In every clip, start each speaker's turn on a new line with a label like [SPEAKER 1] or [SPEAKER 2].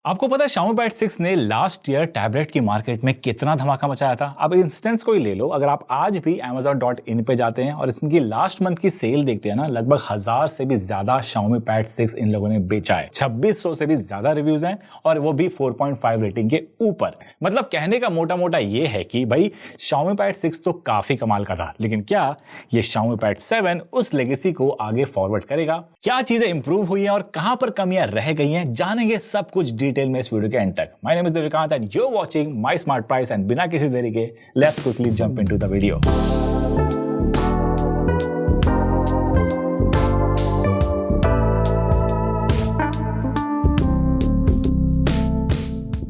[SPEAKER 1] आपको पता है Xiaomi Pad 6 ने लास्ट ईयर टैबलेट की मार्केट में कितना धमाका मचाया था। अब इंस्टेंस को ही ले लो, अगर आप आज भी Amazon.in पे जाते हैं और इसकी लास्ट मंथ की सेल देखते हैं ना, लगभग 1000 से भी ज्यादा Xiaomi Pad 6 इन लोगों ने बेचा है। 2600 से भी ज्यादा रिव्यूज हैं और वो भी 4.5 रेटिंग के ऊपर। मतलब कहने का मोटा मोटा ये है कि भाई Xiaomi Pad 6 तो काफी कमाल का था, लेकिन क्या ये Xiaomi Pad 7 उस लेगेसी को आगे फॉरवर्ड करेगा? क्या चीजें इंप्रूव हुई हैं और कहां पर कमियां रह गई हैं, जानेंगे सब कुछ डिटेल में इस वीडियो के एंड तक। My name is Devikant and you are watching my smart price and बिना किसी देरी के let's quickly jump into the video.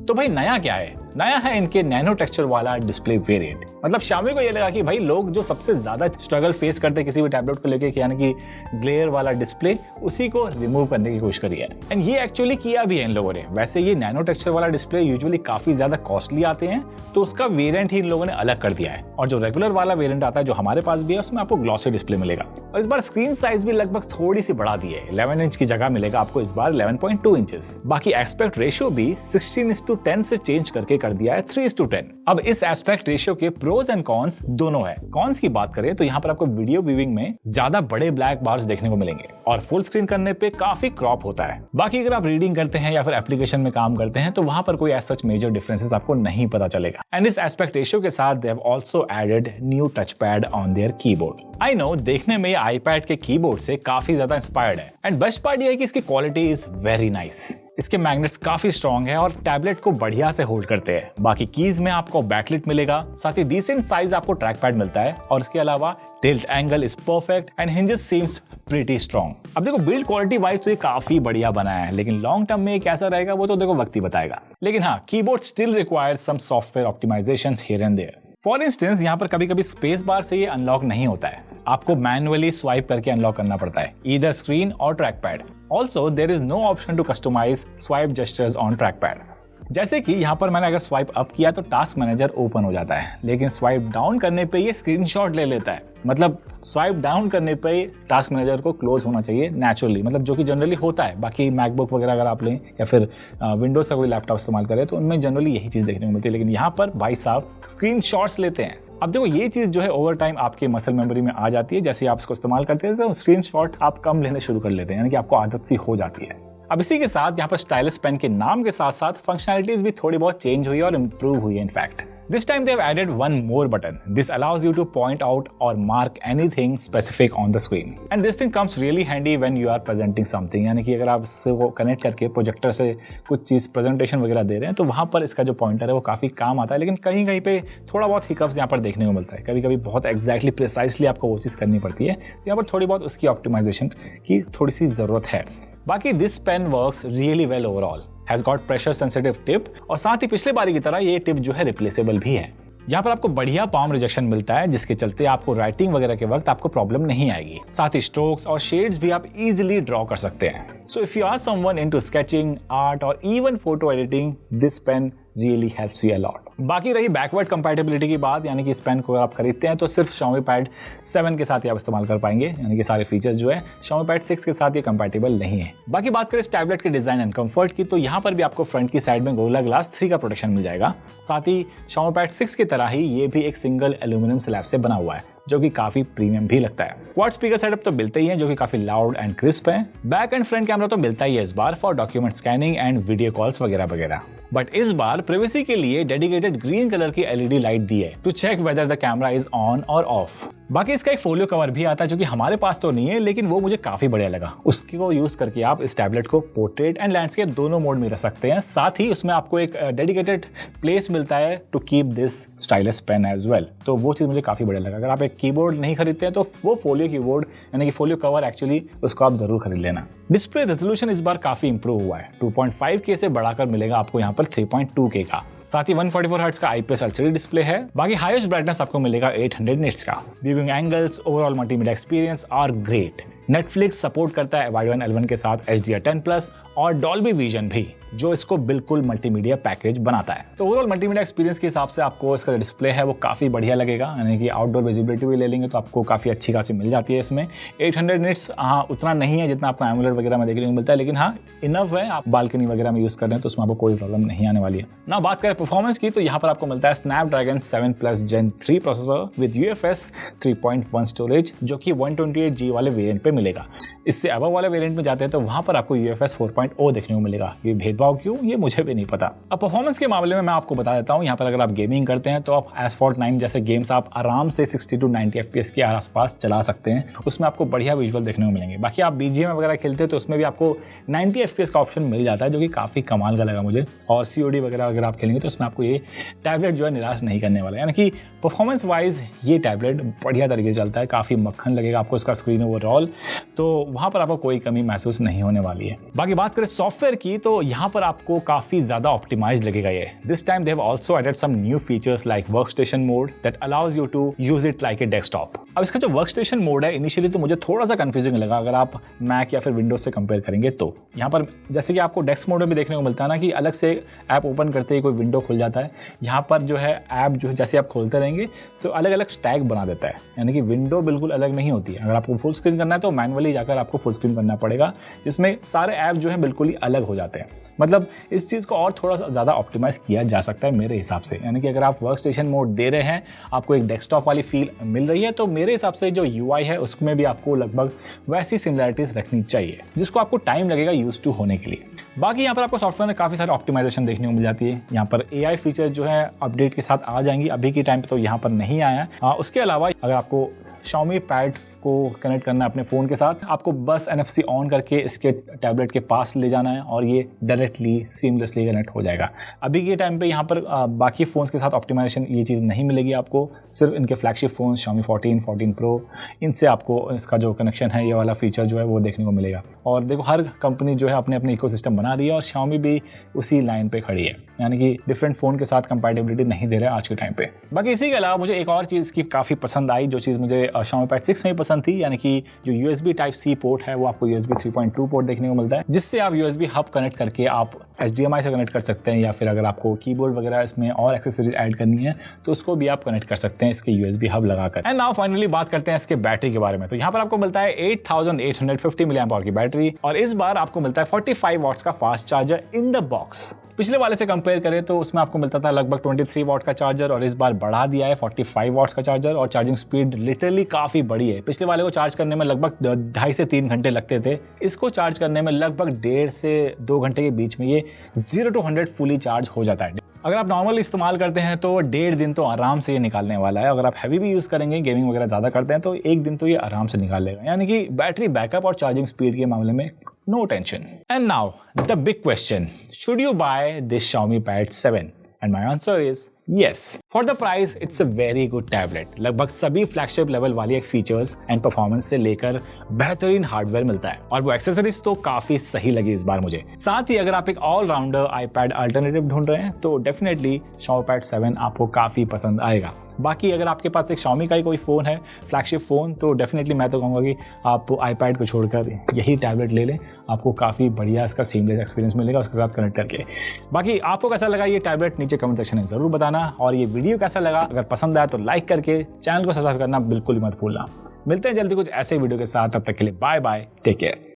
[SPEAKER 1] तो भाई नया क्या है? नया है इनके नैनो टेक्सचर वाला डिस्प्ले वेरिएंट। मतलब Xiaomi को ये लगा कि भाई लोग जो सबसे ज्यादा स्ट्रगल फेस करते हैं किसी भी टैबलेट को लेके, यानी कि ग्लेयर वाला डिस्प्ले, उसी को रिमूव करने की कोशिश करी है। एंड ये एक्चुअली किया भी है इन लोगों ने। वैसे ये नैनो टेक्सचर वाला डिस्प्ले यूजुअली काफी ज्यादा कॉस्टली आते हैं, तो उसका वेरिएंट ही इन लोगों ने अलग कर दिया है। और जो रेगुलर वाला वेरिएंट आता है जो हमारे पास भी है, उसमें आपको ग्लॉसी डिस्प्ले मिलेगा। और इस बार स्क्रीन साइज भी लगभग थोड़ी सी बढ़ा दी है। 11 इंच की जगह मिलेगा आपको इस बार 11.2 इंचेस। बाकी एस्पेक्ट रेशियो भी 16:10 से चेंज करके कर दिया है 3:10। अब इस एस्पेक्ट रेशियो के प्रोज एंड कॉन्स दोनों है। कॉन्स की बात करें तो यहाँ पर आपको वीडियो व्यूइंग में ज्यादा बड़े ब्लैक बार्स देखने को मिलेंगे और फुल स्क्रीन करने पे काफी क्रॉप होता है। बाकी अगर आप रीडिंग करते हैं या फिर एप्लीकेशन में काम करते हैं तो वहां पर कोई सच मेजर डिफरेंसेस आपको नहीं पता चलेगा। एंड इस एस्पेक्ट रेशियो के साथ they have also added new touch pad on their keyboard. I know देखने में आईपैड के कीबोर्ड से काफी ज्यादा इंस्पायर्ड है। एंड बेस्ट पार्ट ये है कि इसकी क्वालिटी इज वेरी नाइस। इसके मैग्नेट्स काफी स्ट्रॉन्ग है और टैबलेट को बढ़िया से होल्ड करते हैं। बाकी कीज में आपको बैकलिट मिलेगा, साथ ही डिसेंट साइज आपको ट्रैक पैड मिलता है और इसके अलावा tilt angle is perfect and hinges seems pretty strong. अब देखो बिल्ड क्वालिटी वाइज तो ये काफी बढ़िया बना है, लेकिन लॉन्ग टर्म में ये कैसा रहेगा वो तो देखो वक्त ही बताएगा। लेकिन हाँ, keyboard still requires some software optimisations here and there. For instance यहाँ पर कभी कभी स्पेस बार से ये अनलॉक नहीं होता है, आपको मैन्युअली स्वाइप करके अनलॉक करना पड़ता है, ईदर स्क्रीन और track pad. Also there is no option to customise swipe gestures on track pad. जैसे कि यहाँ पर मैंने अगर स्वाइप अप किया तो टास्क मैनेजर ओपन हो जाता है, लेकिन स्वाइप डाउन करने पे ये स्क्रीनशॉट ले लेता है। मतलब स्वाइप डाउन करने पे टास्क मैनेजर को क्लोज होना चाहिए नेचुरली, मतलब जो कि जनरली होता है। बाकी मैकबुक वगैरह अगर आप लें या फिर विंडोज का कोई लैपटॉप इस्तेमाल करें तो उनमें जनरली यही चीज़ देखने को मिलती है, लेकिन यहाँ पर भाई साहब स्क्रीनशॉट्स लेते हैं। अब देखो ये चीज़ जो है ओवर टाइम आपके मसल मेमोरी में आ जाती है। जैसे आप इसको इस्तेमाल करते हैं तो स्क्रीनशॉट आप कम लेने शुरू कर लेते हैं, यानी कि आपको आदत सी हो जाती है। अब इसी के साथ यहाँ पर स्टाइलिश पेन के नाम के साथ साथ फंक्शनैलिटीज भी थोड़ी बहुत चेंज हुई और इम्प्रूव हुई है। In fact this time they have added one more button. This allows you to point out or mark anything specific on the screen. And this thing comes really handy when you are presenting something. यानी कि अगर आप इससे वो connect करके projector से कुछ चीज़ presentation वगैरह दे रहे हैं तो वहाँ पर इसका जो पॉइंटर है वो काफ़ी काम आता है। लेकिन कहीं कहीं पे थोड़ा बहुत हिकअप्स यहाँ पर देखने को मिलता है। कभी कभी बहुत एग्जैक्टली प्रिसाइसली आपको वो चीज़ करनी पड़ती है, यहाँ पर थोड़ी बहुत उसकी ऑप्टिमाइजेशन की थोड़ी सी ज़रूरत है। बाकी this pen works really well overall, has got pressure sensitive tip और साथ ही पिछले बारी की तरह ये टिप जो है रिप्लेसेबल भी है। यहाँ पर आपको बढ़िया पाम रिजेक्शन मिलता है, जिसके चलते आपको राइटिंग वगैरह के वक्त आपको प्रॉब्लम नहीं आएगी। साथ ही स्ट्रोक्स और शेड्स भी आप इजीली ड्रॉ कर सकते हैं। So if you are someone into sketching, art और even photo editing, this pen really helps you a lot. बाकी रही बैकवर्ड कंपैटिबिलिटी की बात, यानी कि इस पेन को अगर आप खरीदते हैं तो सिर्फ Xiaomi Pad 7 के साथ ही आप इस्तेमाल कर पाएंगे, यानी कि सारे फीचर्स जो है Xiaomi Pad 6 के साथ ये कंपैटिबल नहीं है। बाकी बात करें इस टैबलेट के डिजाइन एंड कंफर्ट की, तो यहाँ पर भी आपको फ्रंट की साइड में Gorilla Glass 3 का प्रोटेक्शन मिल जाएगा। साथ ही Xiaomi Pad 6 की तरह ही ये भी एक सिंगल एल्यूमिनियम स्लैब से बना हुआ है, जो कि काफी प्रीमियम भी लगता है। क्वाड स्पीकर सेटअप तो मिलते ही है, जो कि काफी लाउड एंड क्रिस्प है। बैक एंड फ्रंट कैमरा तो मिलता ही है इस बार for document scanning and video calls वगैरह वगैरह। बट इस बार प्राइवेसी के लिए डेडिकेटेड ग्रीन कलर की एलईडी लाइट दी है to check whether the camera is on और ऑफ। बाकी इसका एक फोलियो कवर भी आता है, जो कि हमारे पास तो नहीं है, लेकिन वो मुझे काफी बढ़िया लगा। उसको यूज करके आप इस टैबलेट को पोर्ट्रेट एंड लैंडस्केप दोनों मोड में रख सकते हैं। साथ ही उसमें आपको एक डेडिकेटेड प्लेस मिलता है to keep this stylish pen as well, तो वो चीज मुझे काफी बढ़िया लगा। अगर आप एक कीबोर्ड नहीं खरीदते हैं तो वो फोलियो कीबोर्ड यानी कि फोलियो कवर एक्चुअली उसको आप जरूर खरीद लेना। डिस्प्ले रेजोल्यूशन इस बार काफी इंप्रूव हुआ है, 2.5K से बढ़ाकर मिलेगा आपको यहाँ पर 3.2K का। साथ ही 144 हर्ट्ज का IPS LCD डिस्प्ले है। बाकी हाईएस्ट ब्राइटनेस आपको मिलेगा 800 निट्स का। Viewing angles, overall multimedia experience are great. Netflix support करता है Widevine L1 के साथ HDR10+ और डॉल्बी विजन भी, जो इसको बिल्कुल मल्टीमीडिया पैकेज बनाता है। तो ओवरऑल मल्टीमीडिया एक्सपीरियंस के हिसाब से आपको इसका जो डिस्प्ले है वो काफ़ी बढ़िया लगेगा, यानी कि आउटडोर विजिबिलिटी भी ले लेंगे तो आपको काफ़ी अच्छी खासी मिल जाती है इसमें। 800 निट्स हाँ उतना नहीं है जितना आपको एमुलेट वगैरह में देखने को मिलता है, लेकिन हाँ इनफ है, आप बालकनी वगैरह में यूज़ कर रहे हैं तो उसमें आपको कोई प्रॉब्लम नहीं आने वाली है ना। बात करें परफॉर्मेंस की तो यहाँ पर आपको मिलता है Snapdragon 7+ Gen 3 processor with UFS 3.1 storage, जो कि 128G वाले वेरिएंट पे मिलेगा। इससे अबव वाले वेरिएंट में जाते हैं तो वहाँ पर आपको UFS 4.0 देखने को मिलेगा। ये भेदभाव क्यों, ये मुझे भी नहीं पता। अब परफॉर्मेंस के मामले में मैं आपको बता देता हूँ, यहाँ पर अगर आप गेमिंग करते हैं तो आप Asphalt 9 जैसे गेम्स आप आराम से 60 to 90 FPS के आसपास चला सकते हैं, उसमें आपको बढ़िया विजुअल देखने को मिलेंगे। बाकी आप BGM वगैरह खेलते हैं तो उसमें भी आपको 90 FPS का ऑप्शन मिल जाता है, जो कि काफ़ी कमाल का लगा मुझे। और COD वगैरह अगर आप खेलेंगे तो उसमें आपको ये टैबलेट जो है निराश नहीं करने वाला है, यानी कि परफॉर्मेंस वाइज ये टैबलेट बढ़िया तरीके से चलता है, काफ़ी मक्खन लगेगा आपको इसका स्क्रीन ओवरऑल, तो वहाँ पर आपको कोई कमी महसूस नहीं होने वाली है। बाकी बात करें सॉफ्टवेयर की तो यहाँ पर आपको काफ़ी ज़्यादा ऑप्टिमाइज लगेगा ये। This time they have also added some new features like workstation mode that allows you to use it like a desktop. अब इसका जो वर्कस्टेशन मोड है इनिशियली तो मुझे थोड़ा सा कंफ्यूजिंग लगा अगर आप मैक या फिर विंडोज से कंपेयर करेंगे तो। यहाँ पर जैसे कि आपको डेस्क मोड में भी देखने को मिलता है ना कि अलग से ऐप ओपन करते ही कोई विंडो खुल जाता है, यहाँ पर जो है ऐप जो है जैसे आप खोलते रहेंगे तो अलग अलग स्टैक बना देता है, यानी कि विंडो बिल्कुल अलग नहीं होती है। अगर आपको फुल स्क्रीन करना है तो मैनुअली जाकर आपको फुल स्क्रीन करना पड़ेगा, जिसमें सारे ऐप जो है बिल्कुल ही अलग हो जाते हैं। मतलब इस चीज़ को और थोड़ा सा ज़्यादा ऑप्टिमाइज़ किया जा सकता है मेरे हिसाब से, यानी कि अगर आप वर्क स्टेशन मोड दे रहे हैं, आपको एक डेस्कटॉप वाली फील मिल रही है, तो मेरे हिसाब से जो UI है उसमें भी आपको लगभग वैसी सिमिलैरिटीज़ रखनी चाहिए, जिसको आपको टाइम लगेगा यूज टू होने के लिए। बाकी यहाँ पर आपको सॉफ्टवेयर में काफ़ी सारी ऑप्टिमाइजेशन देखने को मिल जाती है। यहाँ पर AI फीचर्स जो है अपडेट के साथ आ जाएंगी, अभी के टाइम पर तो यहाँ पर नहीं आया है। उसके अलावा अगर आपको Xiaomi पैड को कनेक्ट करना है अपने फ़ोन के साथ, आपको बस NFC ऑन करके इसके टैबलेट के पास ले जाना है और ये डायरेक्टली सीमलेसली कनेक्ट हो जाएगा। अभी के टाइम पे यहाँ पर बाकी फ़ोन्स के साथ ऑप्टिमाइजेशन ये चीज़ नहीं मिलेगी आपको, सिर्फ इनके फ्लैगशिप फ़ोन Xiaomi 14, 14 Pro, इनसे आपको इसका जो कनेक्शन है ये वाला फीचर जो है वो देखने को मिलेगा। और देखो हर कंपनी जो है अपने अपने इकोसिस्टम बना रही है और Xiaomi भी उसी लाइन पर खड़ी है, यानी कि डिफरेंट फ़ोन के साथ कंपैटिबिलिटी नहीं दे रहा है आज के टाइम पे। बाकी इसी के अलावा मुझे एक और चीज़ की काफ़ी पसंद आई, जो चीज़ मुझे Xiaomi Pad 6 में पसंद थी, यानी कि जो USB Type-C पोर्ट है वो आपको USB 3.2 पोर्ट देखने को मिलता है, जिससे आप USB हब कनेक्ट करके आप HDMI से कनेक्ट कर सकते हैं, या फिर अगर आपको कीबोर्ड वगैरह इसमें और एक्सेसरीज ऐड करनी है तो उसको भी आप कनेक्ट कर सकते हैं इसके USB हब लगाकर। एंड नाउ फाइनली बात करते हैं इसके बैटरी के बारे में। तो यहाँ पर आपको मिलता है 8850 mAh की बैटरी, और इस बार आपको मिलता है 45 वॉट्स का fast charger in the box. पिछले वाले से कंपेयर करें तो उसमें आपको मिलता था लगभग 23 वॉट का चार्जर, और इस बार बढ़ा दिया है 45 वॉट्स का चार्जर, और चार्जिंग स्पीड लिटरली काफ़ी बड़ी है। पिछले वाले को चार्ज करने में लगभग 2.5 से 3 घंटे लगते थे, इसको चार्ज करने में लगभग 1.5 से 2 घंटे के बीच में ये 0 to 100 फुली चार्ज हो जाता है। अगर आप नॉर्मल इस्तेमाल करते हैं तो 1.5 दिन तो आराम से ये निकालने वाला है। अगर आप हैवी भी यूज़ करेंगे, गेमिंग वगैरह ज़्यादा करते हैं, तो 1 दिन तो ये आराम से निकाल लेगा, यानी कि बैटरी बैकअप और चार्जिंग स्पीड के मामले में no tension. And now the big question, should you buy this Xiaomi Pad 7? And my answer is yes. For the price, it's a very good tablet. लगभग सभी फ्लैगशिप लेवल वाली एक features and performance से लेकर बेहतरीन hardware मिलता है, और वो एक्सेसरीज तो काफी सही लगी इस बार मुझे। साथ ही अगर आप एक ऑलराउंडर iPad अल्टरनेटिव ढूंढ रहे हैं तो डेफिनेटली Xiaomi Pad 7 आपको काफी पसंद आएगा। बाकी अगर आपके पास एक Xiaomi का ही कोई फ़ोन है, फ्लैगशिप फ़ोन, तो डेफिनेटली मैं तो कहूँगा कि आप iPad को छोड़कर यही टैबलेट ले लें, आपको काफ़ी बढ़िया इसका सीमलेस एक्सपीरियंस मिलेगा उसके साथ कनेक्ट करके। बाकी आपको कैसा लगा ये टैबलेट नीचे कमेंट सेक्शन में ज़रूर बताना, और ये वीडियो कैसा लगा, अगर पसंद आया तो लाइक करके चैनल को सब्सक्राइब करना बिल्कुल मत भूलना। मिलते हैं जल्दी कुछ ऐसे वीडियो के साथ, तब तक के लिए बाय बाय, टेक केयर।